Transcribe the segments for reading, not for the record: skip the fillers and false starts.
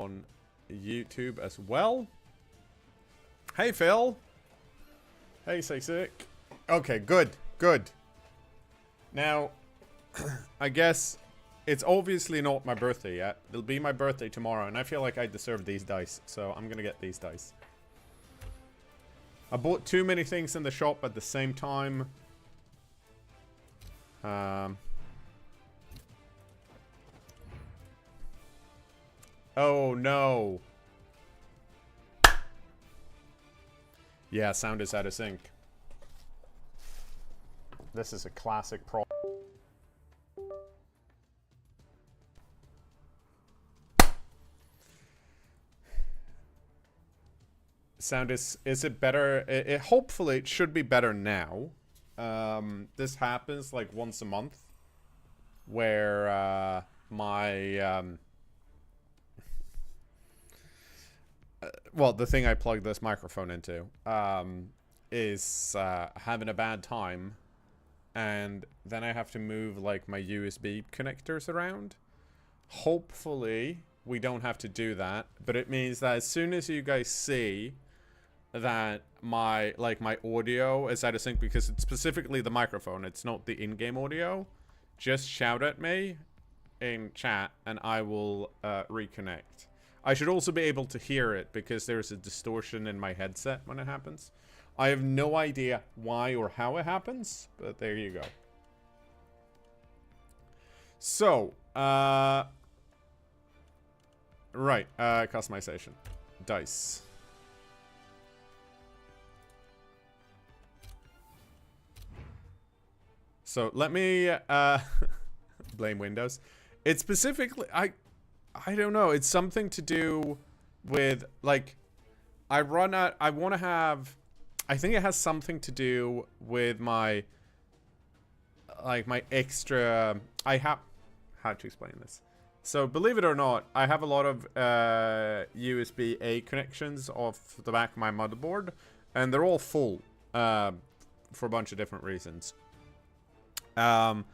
on YouTube as well. Hey, Phil. Hey, Sick. Okay, good. Good. Now, I guess it's obviously not my birthday yet. It'll be my birthday tomorrow, and I feel like I deserve these dice, so I'm gonna get these dice. I bought too many things in the shop at the same time. Oh, no. Yeah, sound is out of sync. This is a classic problem. Sound is it better? Hopefully it should be better now. This happens like once a month, where my well, the thing I plug this microphone into is having a bad time, and then I have to move like my USB connectors around. Hopefully we don't have to do that, but it means that as soon as you guys see that my audio is out of sync, because it's specifically the microphone, it's not the in-game audio, just shout at me in chat and I will reconnect. I should also be able to hear it because there's a distortion in my headset when it happens. I have no idea why or how it happens, but there you go. So, right, customization. Dice. So let me blame Windows. It's specifically I don't know. It's something to do with like I want to have. I think it has something to do with my my extra. I have how to explain this. So believe it or not, I have a lot of USB-A connections off the back of my motherboard, and they're all full for a bunch of different reasons. And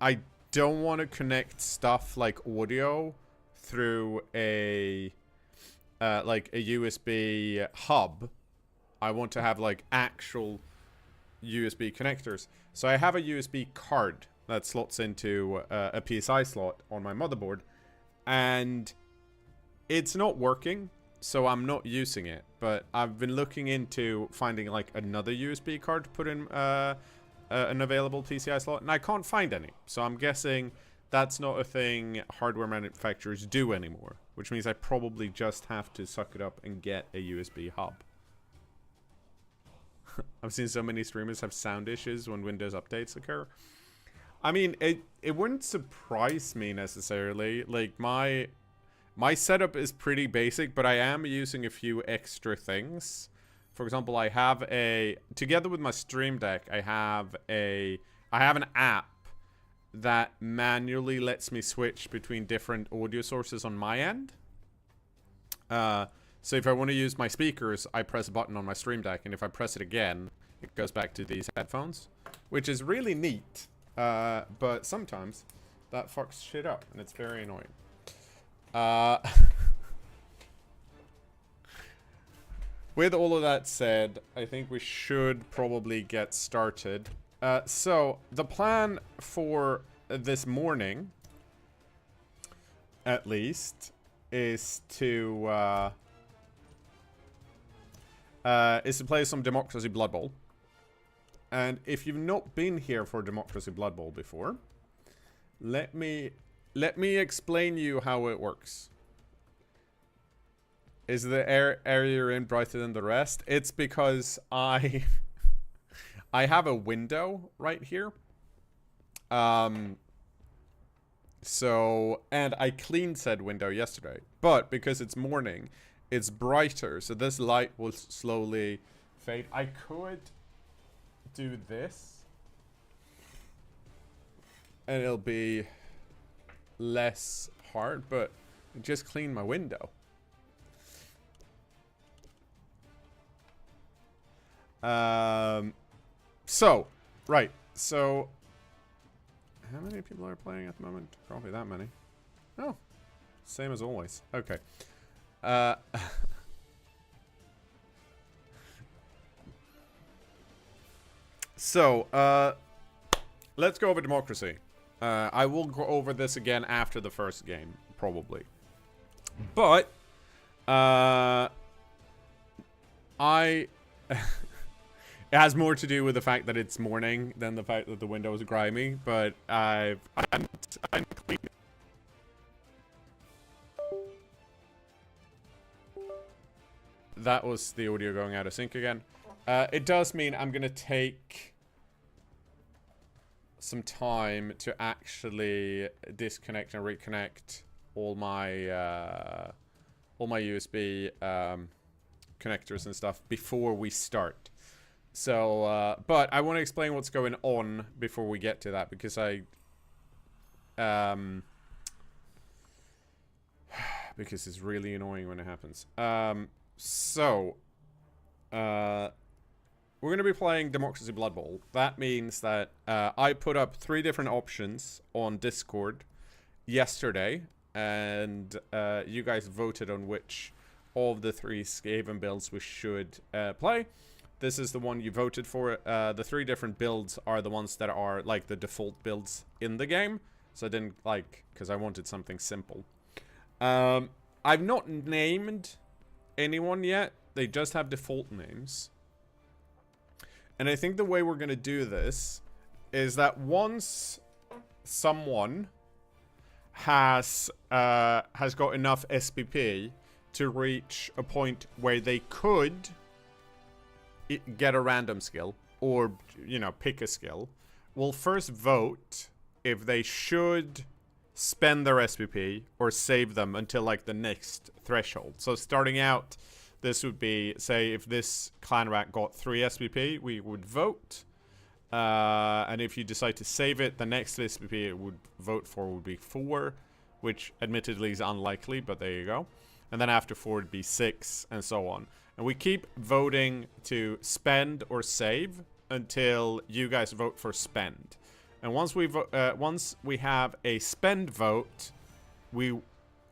I don't want to connect stuff like audio through a USB hub. I want to have like actual USB connectors. So I have a USB card that slots into a PSI slot on my motherboard, and it's not working, so I'm not using it. But I've been looking into finding like another USB card to put in an available PCI slot, and I can't find any. So I'm guessing that's not a thing hardware manufacturers do anymore, which means I probably just have to suck it up and get a USB hub. I've seen so many streamers have sound issues when Windows updates occur. I mean, it wouldn't surprise me necessarily. Like my setup is pretty basic, but I am using a few extra things. For example, I have together with my Stream Deck, I have an app that manually lets me switch between different audio sources on my end. So if I want to use my speakers, I press a button on my Stream Deck, and if I press it again, it goes back to these headphones, which is really neat. But sometimes that fucks shit up, and it's very annoying. With all of that said, I think we should probably get started. So, the plan for this morning, at least, is to play some Democracy Blood Bowl. And if you've not been here for Democracy Blood Bowl before, let me explain you how it works. Is the area you're in brighter than the rest? It's because I have a window right here. So, and I cleaned said window yesterday, but because it's morning, it's brighter, so this light will slowly fade. I could do this, and it'll be less hard, but just clean my window. So, right, so how many people are playing at the moment? Probably that many. Oh, Same as always. Okay. Uh, so, let's go over democracy. I will go over this again after the first game, probably. But, it has more to do with the fact that it's morning than the fact that the window is grimy, but I'm clean. That was the audio going out of sync again. It does mean I'm gonna take some time to actually disconnect and reconnect all my USB connectors and stuff before we start. So, but I want to explain what's going on before we get to that, because because it's really annoying when it happens. We're going to be playing Democracy Blood Bowl. That means that I put up 3 different options on Discord yesterday, and you guys voted on which of the 3 Skaven builds we should play. This is the one you voted for. The 3 different builds are the ones that are like the default builds in the game. So I didn't because I wanted something simple. I've not named anyone yet. They just have default names. And I think the way we're going to do this is that once someone has got enough SPP to reach a point where they could get a random skill or, you know, pick a skill, we'll first vote if they should spend their SPP or save them until like the next threshold. So starting out, this would be, say, if this clan rat got 3 SPP, we would vote. And if you decide to save it, the next SPP it would vote for would be 4, which admittedly is unlikely, but there you go. And then after 4 it'd be 6, and so on. And we keep voting to spend or save until you guys vote for spend. And once we have a spend vote, we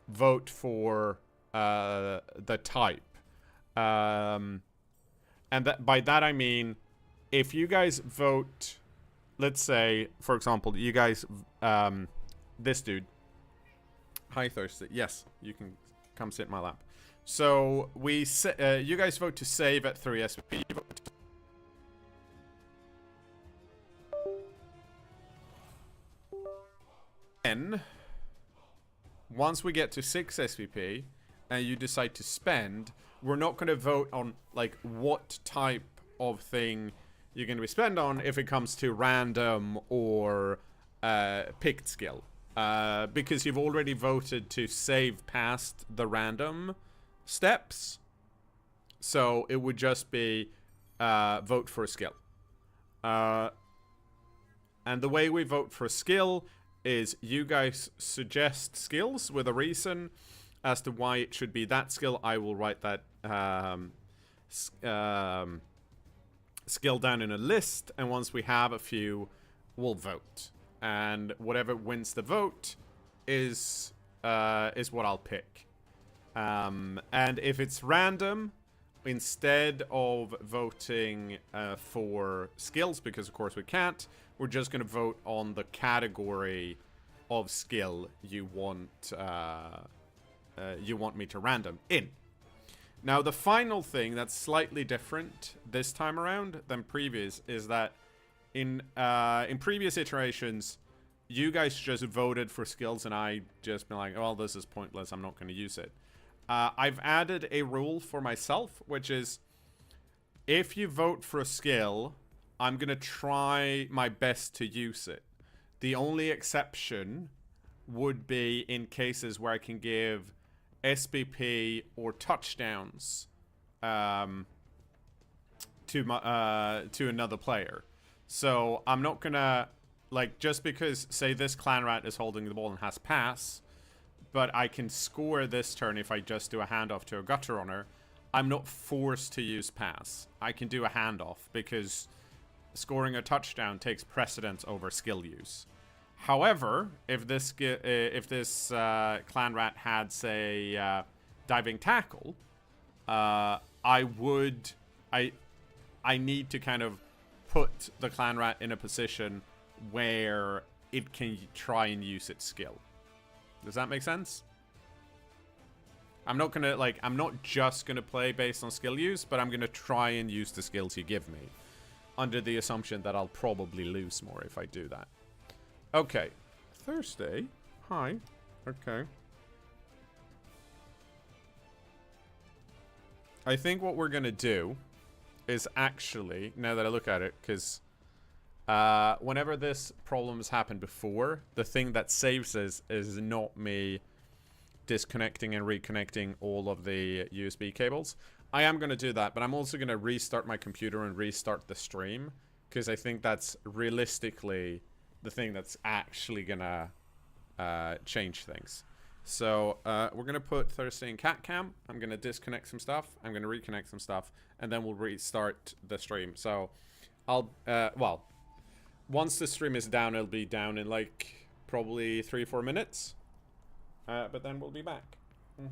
vote for the type. And by that I mean, if you guys vote, let's say, for example, you guys, this dude, hi Thirsty, yes, you can come sit in my lap. So you guys vote to save at 3 SPP. You vote then, once we get to 6 SPP, and you decide to spend, we're not going to vote on like what type of thing you're going to be spend on if it comes to random or picked skill, because you've already voted to save past the random steps. So it would just be vote for a skill. And the way we vote for a skill is you guys suggest skills with a reason as to why it should be that skill. I will write that skill down in a list, and once we have a few, we'll vote. And whatever wins the vote is what I'll pick. And if it's random, instead of voting for skills, because of course we can't, we're just going to vote on the category of skill you want me to random in. Now, the final thing that's slightly different this time around than previous is that in previous iterations, you guys just voted for skills and I just been like, oh, well, this is pointless, I'm not going to use it. I've added a rule for myself, which is if you vote for a skill, I'm going to try my best to use it. The only exception would be in cases where I can give SPP or touchdowns to another player. So I'm not gonna, like, just because, say, this clan rat is holding the ball and has pass, but I can score this turn if I just do a handoff to a gutter runner, I'm not forced to use pass. I can do a handoff because scoring a touchdown takes precedence over skill use. However, if this clan rat had, say, diving tackle, I need to kind of put the clan rat in a position where it can try and use its skill. Does that make sense? I'm not gonna, like, I'm not just gonna play based on skill use, but I'm gonna try and use the skills you give me, under the assumption that I'll probably lose more if I do that. Okay. Thursday. Hi. Okay. I think what we're gonna do is actually, now that I look at it, because whenever this problem's happened before, the thing that saves us is not me disconnecting and reconnecting all of the USB cables. I am going to do that, but I'm also going to restart my computer and restart the stream, because I think that's realistically the thing that's actually going to change things. So we're going to put Thursday in cat cam. I'm going to disconnect some stuff. I'm going to reconnect some stuff, and then we'll restart the stream. So I'll, well, once the stream is down, it'll be down in like probably 3-4 minutes. But then we'll be back. Hang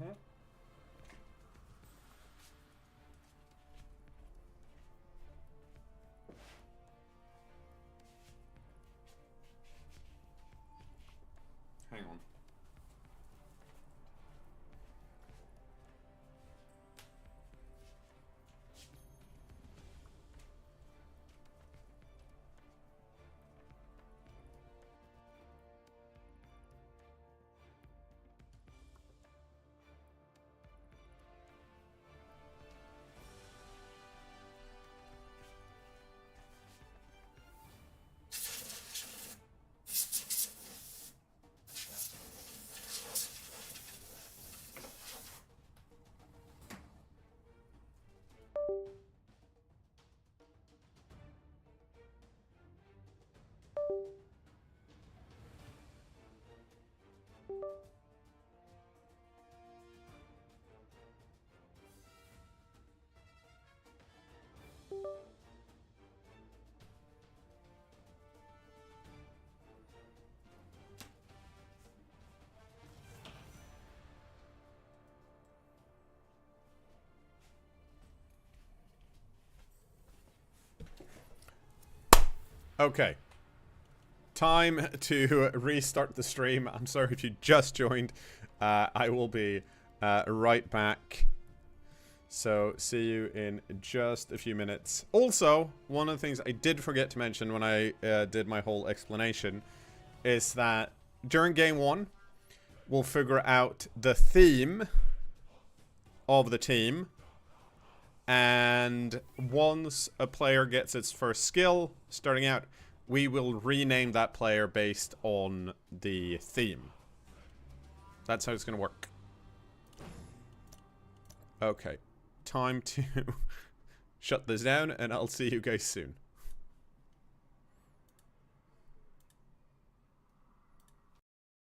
on. Okay. Time to restart the stream. I'm sorry if you just joined. I will be right back. So, see you in just a few minutes. Also, one of the things I did forget to mention when I did my whole explanation is that during game 1, we'll figure out the theme of the team. And once a player gets its first skill starting out, we will rename that player based on the theme. That's how it's going to work. Okay. Time to shut this down, and I'll see you guys soon.